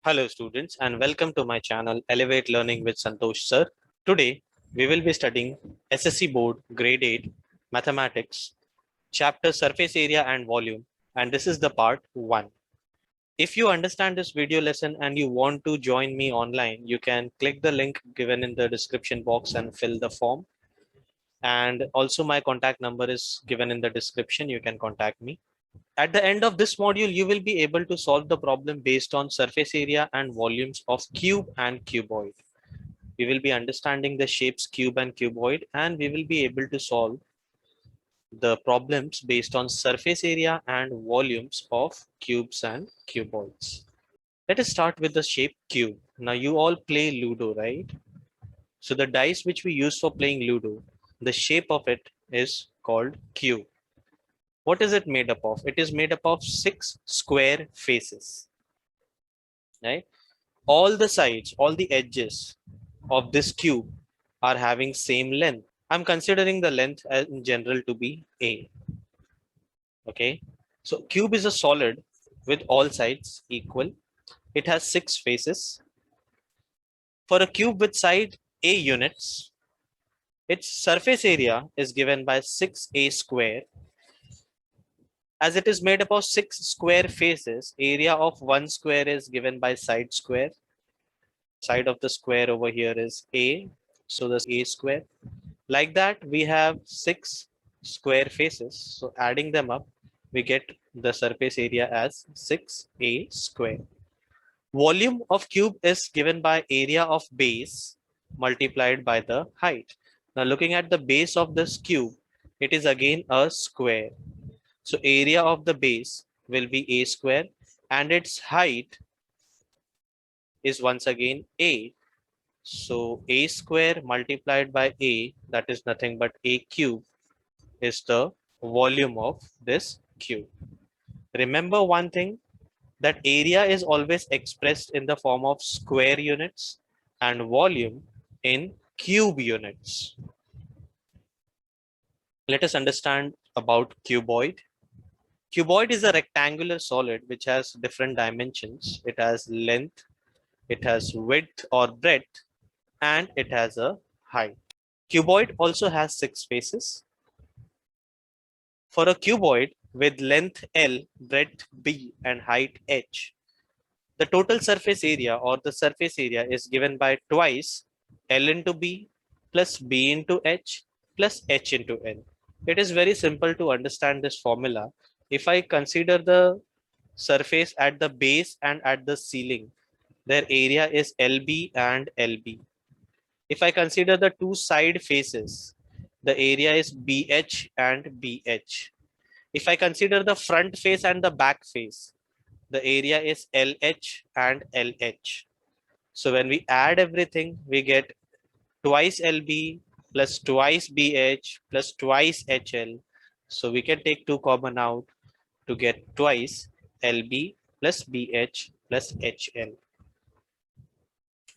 Hello students and welcome to my channel Elevate Learning with Santosh sir. Today we will be studying SSC Board Grade 8 Mathematics chapter Surface Area and Volume, and this is the part 1. If you understand this video lesson and you want to join me online, you can click the link given in the description box and fill the form, and also my contact number is given in the description. You can contact me. At the end of this module, you will be able to solve the problem based on surface area and volumes of cube and cuboid. We will be understanding the shapes cube and cuboid, and we will be able to solve the problems based on surface area and volumes of cubes and cuboids. Let us start with the shape cube. Now you all play Ludo, right? So the dice which we use for playing Ludo, the shape of it is called cube. What is it made up of? It is made up of 6 square faces, right? All the sides, all the edges of this cube are having same length. I'm considering the length in general to be A. Okay. So cube is a solid with all sides equal. It has 6 faces. For a cube with side A units, its surface area is given by 6A square. As it is made up of 6 square faces, area of one square is given by side square. Side of the square over here is A, so that's A square. Like that, we have 6 square faces. So adding them up, we get the surface area as 6A square. Volume of cube is given by area of base multiplied by the height. Now looking at the base of this cube, it is again a square. So area of the base will be A square and its height is once again A. So A square multiplied by A, that is nothing but A cube, is the volume of this cube. Remember one thing, that area is always expressed in the form of square units and volume in cube units. Let us understand about cuboid. Cuboid is a rectangular solid which has different dimensions. It has length, it has width or breadth, and it has a height. Cuboid also has 6 faces. For a cuboid with length L, breadth B, and height H, the total surface area or the surface area is given by twice L into B plus B into H plus H into L. It is very simple to understand this formula. If I consider the surface at the base and at the ceiling, their area is LB and LB. If I consider the two side faces, the area is BH and BH. If I consider the front face and the back face, the area is LH and LH. So when we add everything, we get twice LB plus twice BH plus twice HL. So we can take 2 common out to get twice LB plus BH plus HL.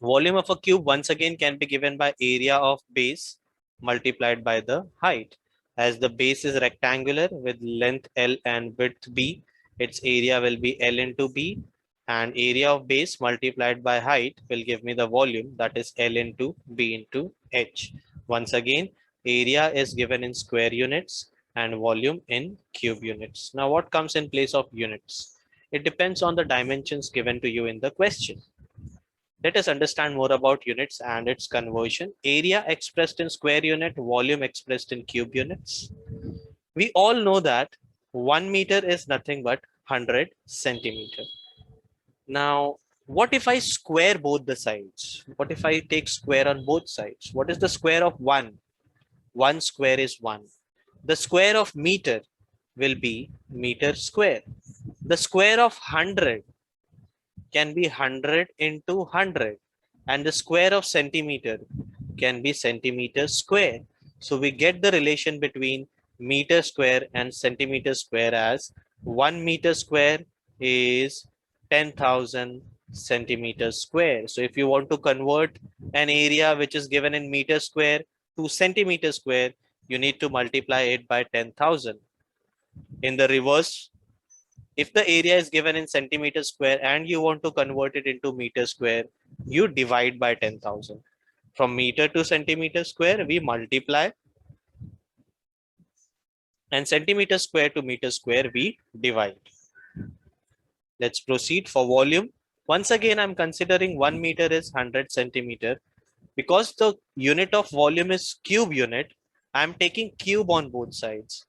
Volume of a cube once again can be given by area of base multiplied by the height. As the base is rectangular with length L and width B, its area will be L into B, and area of base multiplied by height will give me the volume, that is L into B into H. Once again, area is given in square units and volume in cube units. Now what comes in place of units? It depends on the dimensions given to you in the question. Let us understand more about units and its conversion. Area expressed in square unit, volume expressed in cube units. We all know that 1 meter is nothing but 100 centimeter. Now, what if I square both the sides? What if I take square on both sides? What is the square of 1? 1 square is 1. The square of meter will be meter square. The square of 100 can be 100 into 100, and the square of centimeter can be centimeter square. So we get the relation between meter square and centimeter square as 1 meter square is 10,000 centimeters square. So if you want to convert an area which is given in meter square to centimeter square, you need to multiply it by 10,000. In the reverse, if the area is given in centimeter square and you want to convert it into meter square, you divide by 10,000. From meter to centimeter square, we multiply, and centimeter square to meter square, we divide. Let's proceed for volume. Once again, I'm considering 1 meter is 100 centimeter. Because the unit of volume is cube unit, I'm taking cube on both sides.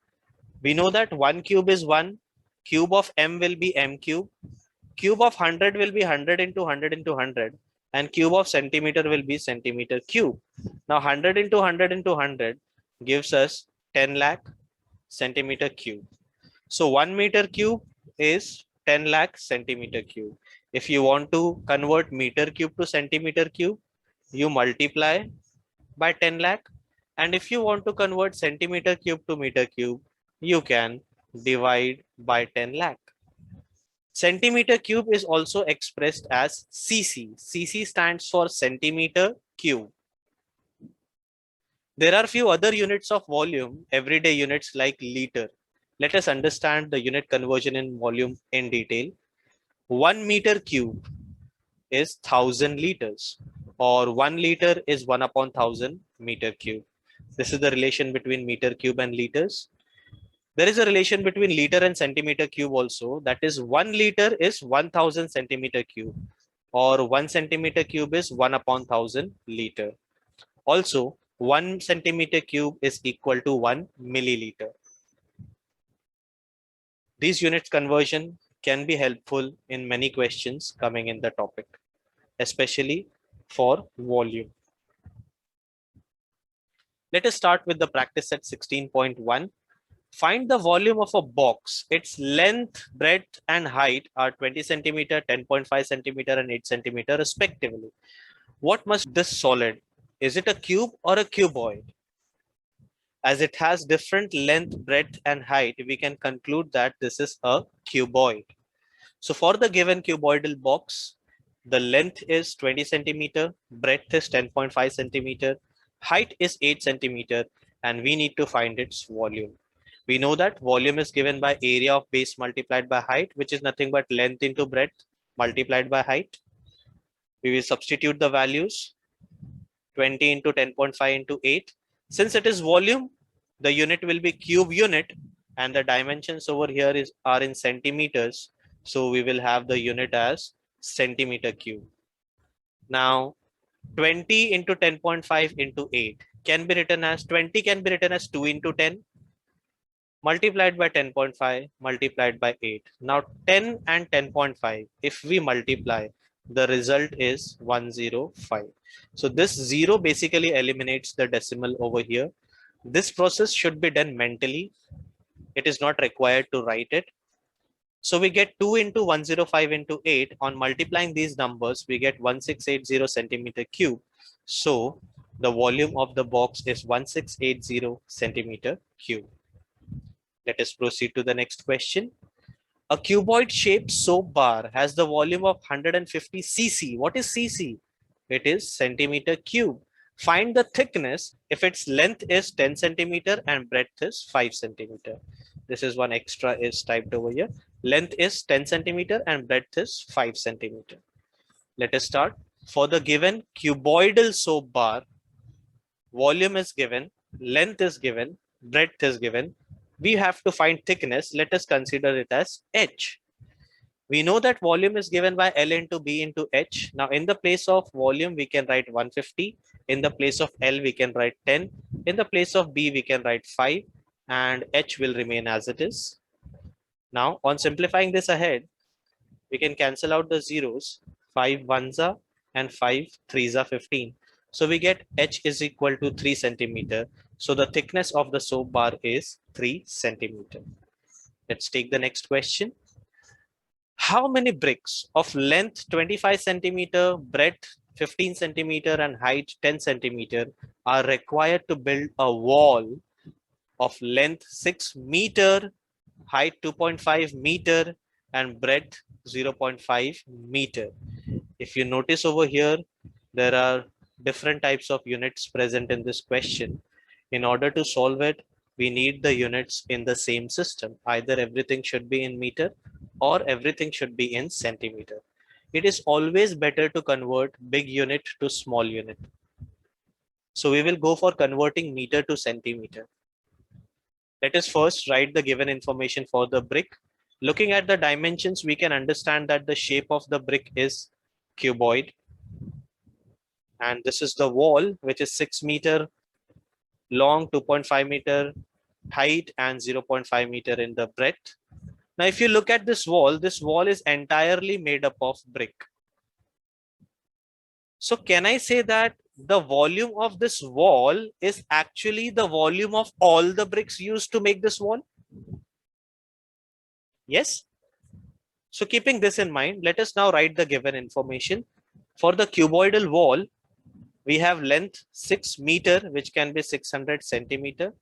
We know that 1 cube is 1, cube of m will be m cube, cube of 100 will be 100 into 100 into 100, and cube of centimeter will be centimeter cube. Now 100 into 100 into 100 gives us 10 lakh centimeter cube. So 1 meter cube is 10 lakh centimeter cube. If you want to convert meter cube to centimeter cube, you multiply by 10 lakh. And if you want to convert centimeter cube to meter cube, you can divide by 10 lakh. Centimeter cube is also expressed as cc. Cc stands for centimeter cube. There are few other units of volume, everyday units like liter. Let us understand the unit conversion in volume in detail. 1 meter cube is 1000 liters, or 1 liter is 1 upon 1000 meter cube. This is the relation between meter cube and liters. There is a relation between liter and centimeter cube also. That is 1 liter is 1000 centimeter cube, or 1 centimeter cube is 1 upon 1000 liter. Also, 1 centimeter cube is equal to 1 milliliter. These units conversion can be helpful in many questions coming in the topic, especially for volume. Let us start with the practice set 16.1. Find the volume of a box. Its length, breadth, and height are 20 centimeter, 10.5 centimeter, and 8 centimeter respectively. What must this solid? Is it a cube or a cuboid? As it has different length, breadth, and height, we can conclude that this is a cuboid. So for the given cuboidal box, the length is 20 centimeter, breadth is 10.5 centimeter, height is 8 centimeter, and we need to find its volume. We know that volume is given by area of base multiplied by height, which is nothing but length into breadth multiplied by height. We will substitute the values 20 into 10.5 into 8. Since it is volume, the unit will be cube unit, and the dimensions over here are in centimeters. So we will have the unit as centimeter cube. Now 20 into 10.5 into 8 can be written as 20 can be written as 2 into 10 multiplied by 10.5 multiplied by 8. Now 10 and 10.5, if we multiply, the result is 105. So this 0 basically eliminates the decimal over here. This process should be done mentally. It is not required to write it. So we get 2 into 105 into 8. On multiplying these numbers, we get 1680 centimeter cube. So the volume of the box is 1680 centimeter cube. Let us proceed to the next question. A cuboid shaped soap bar has the volume of 150 cc. What is cc? It is centimeter cube. Find the thickness if its length is 10 centimeter and breadth is 5 centimeter. This is one extra is typed over here. Length is 10 centimeter and breadth is 5 centimeter. Let us start. For the given cuboidal soap bar, volume is given, length is given, breadth is given. We have to find thickness. Let us consider it as h. We know that volume is given by L into B into H. Now in the place of volume, we can write 150. In the place of L, we can write 10. In the place of B, we can write 5. And H will remain as it is. Now on simplifying this ahead, we can cancel out the zeros. 5 ones are and 5 threes are 15. So we get H is equal to 3 centimeter. So the thickness of the soap bar is 3 centimeter. Let's take the next question. How many bricks of length 25 centimeter, breadth 15 centimeter, and height 10 centimeter are required to build a wall of length 6 meter, height 2.5 meter, and breadth 0.5 meter? If you notice over here, there are different types of units present in this question. In order to solve it, we need the units in the same system. Either everything should be in meter or everything should be in centimeter. It is always better to convert big unit to small unit. So we will go for converting meter to centimeter. Let us first write the given information for the brick. Looking at the dimensions, we can understand that the shape of the brick is cuboid. And this is the wall, which is 6 meter long, 2.5 meter height, and 0.5 meter in the breadth. Now, if you look at this wall is entirely made up of brick. So can I say that the volume of this wall is actually the volume of all the bricks used to make this wall? Yes. So keeping this in mind, let us now write the given information. For the cuboidal wall, we have length 6 meter, which can be 600 centimeter.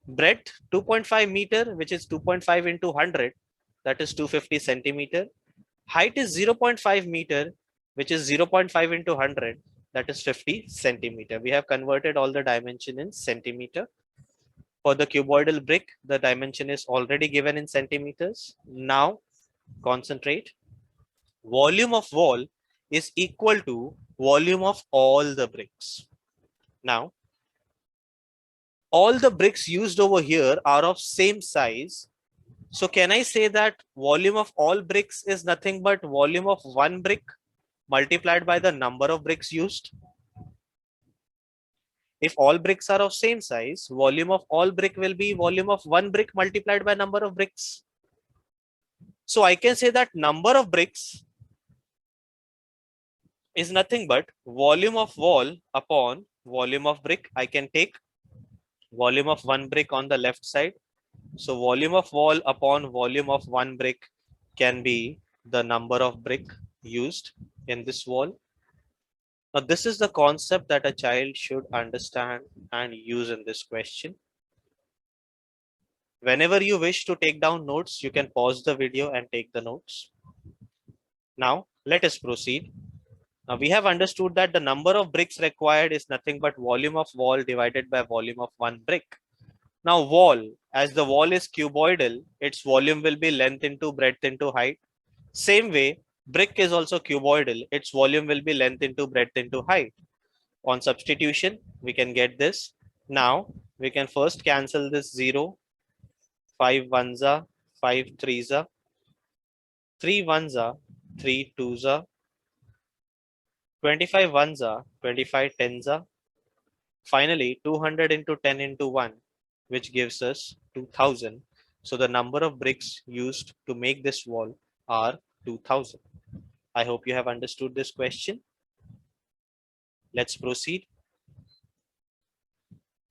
Breadth 2.5 meter, which is 2.5 into 100, that is 250 centimeter. Height is 0.5 meter, which is 0.5 into 100, that is 50 centimeter. We have converted all the dimension in centimeter. For the cuboidal brick, the dimension is already given in centimeters. Now concentrate. Volume of wall is equal to volume of all the bricks. Now, all the bricks used over here are of same size. So can I say that volume of all bricks is nothing but volume of one brick multiplied by the number of bricks used? If all bricks are of same size, volume of all brick will be volume of one brick multiplied by number of bricks. So I can say that number of bricks is nothing but volume of wall upon volume of brick. I can take volume of one brick on the left side. So volume of wall upon volume of one brick can be the number of brick used in this wall. Now, this is the concept that a child should understand and use in this question. Whenever you wish to take down notes, you can pause the video and take the notes. Now, let us proceed. Now, we have understood that the number of bricks required is nothing but volume of wall divided by volume of one brick. Now, wall, as the wall is cuboidal, its volume will be length into breadth into height. Same way, brick is also cuboidal. Its volume will be length into breadth into height. On substitution, we can get this. Now, we can first cancel this 0. 5 ones are 5 threes are 3 ones are 3 twos are 25 ones are 25 tens are. Finally, 200 into 10 into 1, which gives us 2000. So the number of bricks used to make this wall are 2000. I hope you have understood this question. Let's proceed.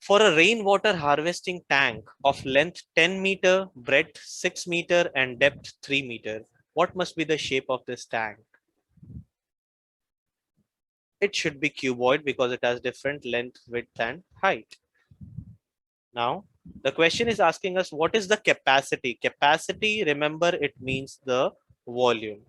For a rainwater harvesting tank of length 10 meter, breadth 6 meter, and depth 3 meter, what must be the shape of this tank? It should be cuboid because it has different length, width, and height. Now, the question is asking us what is the capacity? Capacity, remember, it means the volume.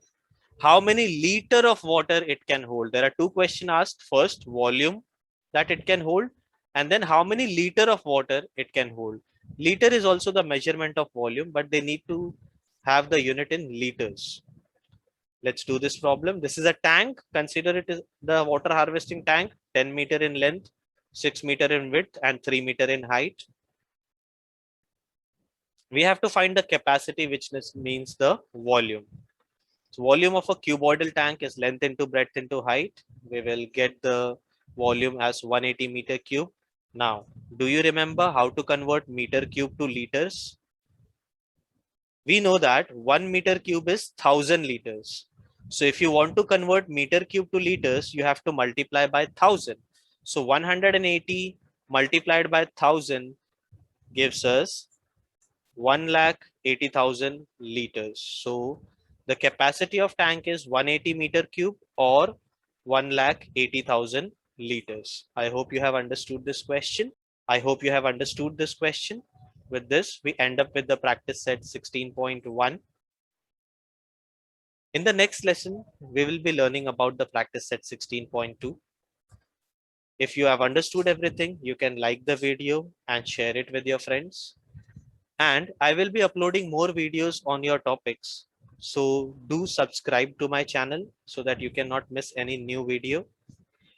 How many liter of water it can hold? There are two questions asked. First, volume that it can hold, and then how many liter of water it can hold. Liter is also the measurement of volume, but they need to have the unit in liters. Let's do this problem. This is a tank. Consider it is the water harvesting tank, 10 meter in length, 6 meter in width, and 3 meter in height. We have to find the capacity, which means the volume. So volume of a cuboidal tank is length into breadth into height. We will get the volume as 180 meter cube. Now, do you remember how to convert meter cube to liters? We know that 1 meter cube is 1000 liters. So if you want to convert meter cube to liters, you have to multiply by 1000. So 180 multiplied by 1000 gives us 1,80,000 liters. So the capacity of tank is 180 meter cube or 1,80,000 liters. I hope you have understood this question. With this, we end up with the practice set 16.1. In the next lesson, we will be learning about the practice set 16.2. If you have understood everything, you can like the video and share it with your friends. And I will be uploading more videos on your topics. So do subscribe to my channel so that you cannot miss any new video.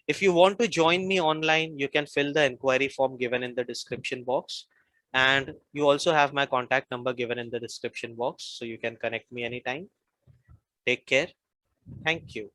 If you want to join me online, you can fill the inquiry form given in the description box. And you also have my contact number given in the description box, so you can connect me anytime. Take care. Thank you.